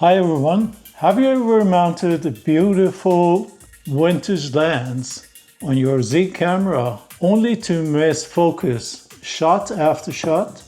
Hi everyone, have you ever mounted a beautiful vintage lens on your Z camera only to miss focus shot after shot?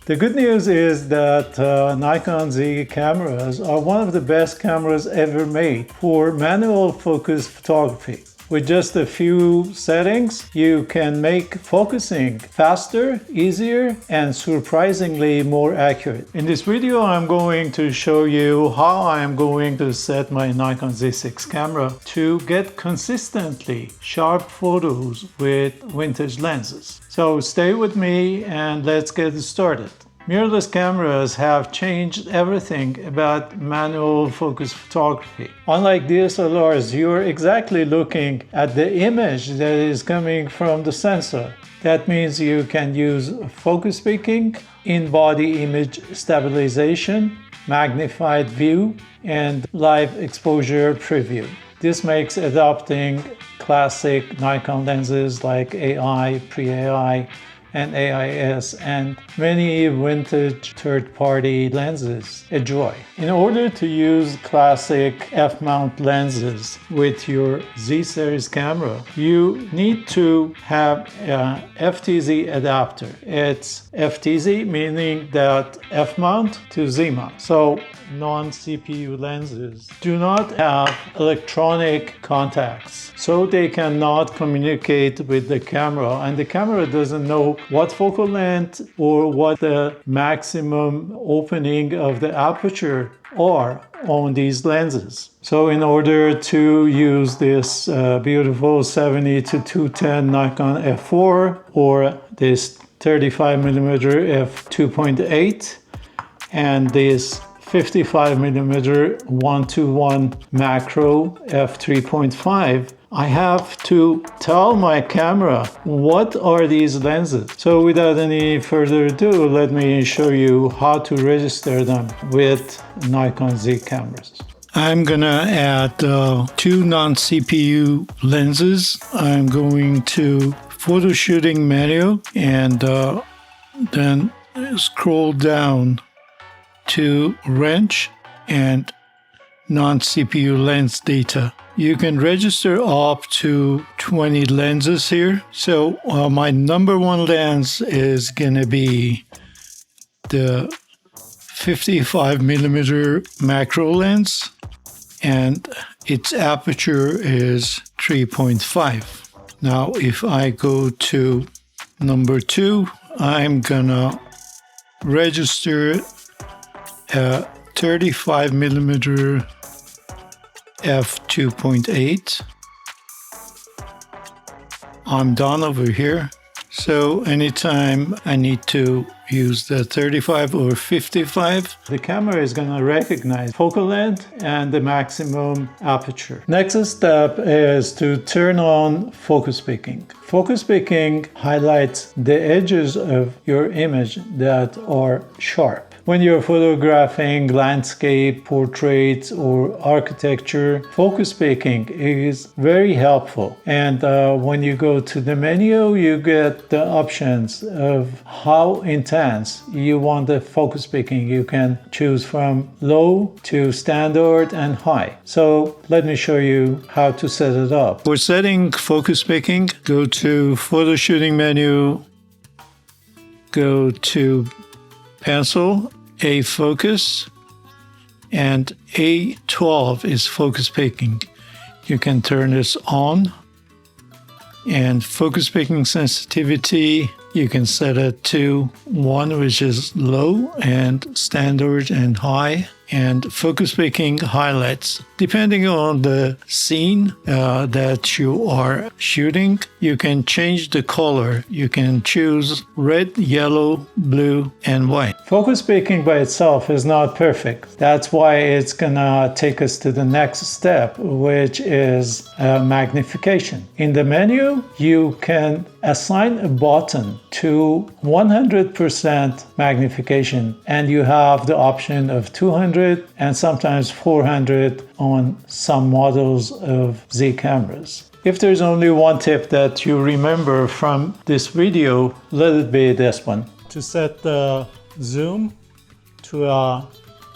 The good news is that Nikon Z cameras are one of the best cameras ever made for manual focus photography. With just a few settings, you can make focusing faster, easier, and surprisingly more accurate. In this video, I'm going to show you how I'm going to set my Nikon Z6 camera to get consistently sharp photos with vintage lenses. So stay with me and let's get started. Mirrorless cameras have changed everything about manual focus photography. Unlike DSLRs, you're exactly looking at the image that is coming from the sensor. That means you can use focus peaking, in-body image stabilization, magnified view, and live exposure preview. This makes adopting classic Nikon lenses like AI, pre-AI, and AIS, and many vintage third-party lenses a joy. In order to use classic F-mount lenses with your Z-series camera, you need to have an FTZ adapter. It's FTZ meaning that F-mount to Z-mount. So non-CPU lenses do not have electronic contacts, so they cannot communicate with the camera, and the camera doesn't know what focal length or what the maximum opening of the aperture are on these lenses. So in order to use this beautiful 70-210 Nikon F4 or this 35mm f2.8 and this 55mm 1:1 macro f3.5, I have to tell my camera what are these lenses. So without any further ado, let me show you how to register them with Nikon Z cameras. I'm gonna add two non-CPU lenses. I'm going to photo shooting menu and then scroll down to wrench and non-CPU lens data. You can register up to 20 lenses here. So my number one lens is gonna be the 55mm macro lens, and its aperture is 3.5. Now if I go to number two, I'm gonna register a 35mm f2.8. I'm done over here. So anytime I need to use the 35 or 55, the camera is going to recognize focal length and the maximum aperture. Next step is to turn on focus peaking. Focus peaking highlights the edges of your image that are sharp. When you're photographing landscape, portraits, or architecture, focus peaking is very helpful. And when you go to the menu, you get the options of how intense you want the focus peaking. You can choose from low to standard and high. So let me show you how to set it up. For setting focus peaking, go to photo shooting menu, go to pencil, A focus, and A12 is focus peaking. You can turn this on, and focus peaking sensitivity you can set it to 1, which is low, and standard and high, and focus peaking highlights. Depending on the scene that you are shooting, you can change the color. You can choose red, yellow, blue, and white. Focus peaking by itself is not perfect. That's why it's gonna take us to the next step, which is magnification. In the menu, you can assign a button to 100% magnification, and you have the option of 200 and sometimes 400 on some models of Z cameras. If there's only one tip that you remember from this video, let it be this one. To set the zoom to a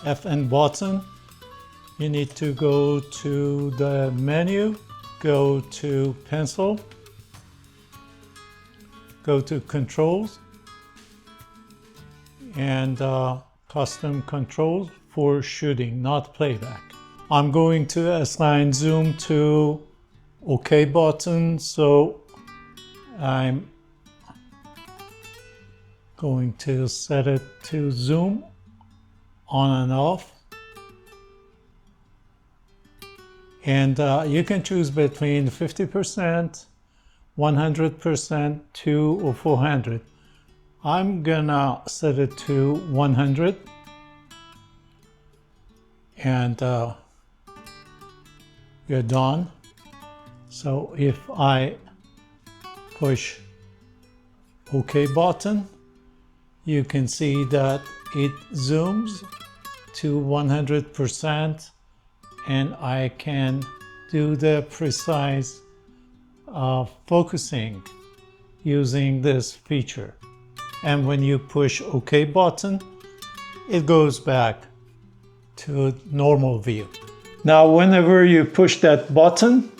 FN button, you need to go to the menu, go to pencil, go to controls, and custom controls for shooting, not playback. I'm going to assign zoom to OK button, so I'm going to set it to zoom on and off. And you can choose between 50%, 100%, 2 or 400. I'm gonna set it to 100, and you're done. So if I push OK button, you can see that it zooms to 100%, and I can do the precise focusing using this feature. And when you push OK button, it goes back to normal view. Now, whenever you push that button,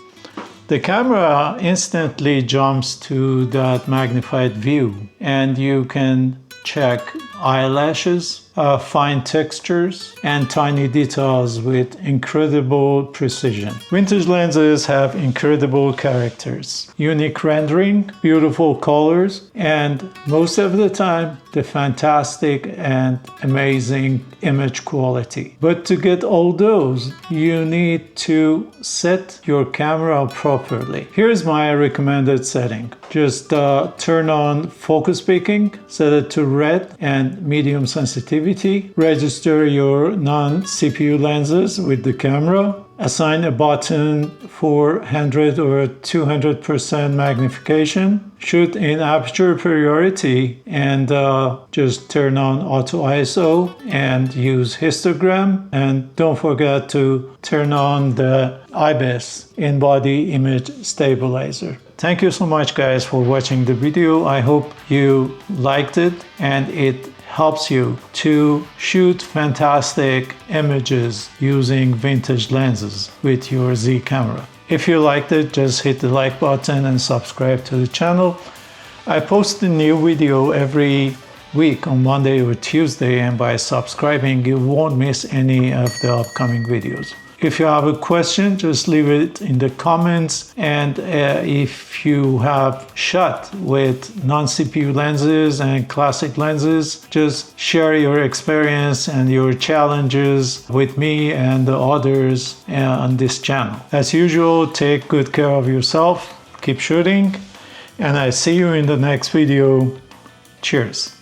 the camera instantly jumps to that magnified view, and you can check eyelashes, fine textures, and tiny details with incredible precision. Vintage lenses have incredible characters, unique rendering, beautiful colors, and most of the time, the fantastic and amazing image quality. But to get all those, you need to set your camera properly. Here's my recommended setting. Just turn on focus peaking, set it to red and medium sensitivity, register your non-CPU lenses with the camera, assign a button for 100 or 200% magnification, shoot in aperture priority, and just turn on auto ISO and use histogram, and don't forget to turn on the IBIS in-body image stabilizer. Thank you so much guys for watching the video. I hope you liked it and it helps you to shoot fantastic images using vintage lenses with your Z camera. If you liked it, just hit the like button and subscribe to the channel. I post a new video every week on Monday or Tuesday, and by subscribing you won't miss any of the upcoming videos. If you have a question, just leave it in the comments, and if you have shot with non-CPU lenses and classic lenses, just share your experience and your challenges with me and the others on this channel. As usual, take good care of yourself, keep shooting, and I see you in the next video. Cheers.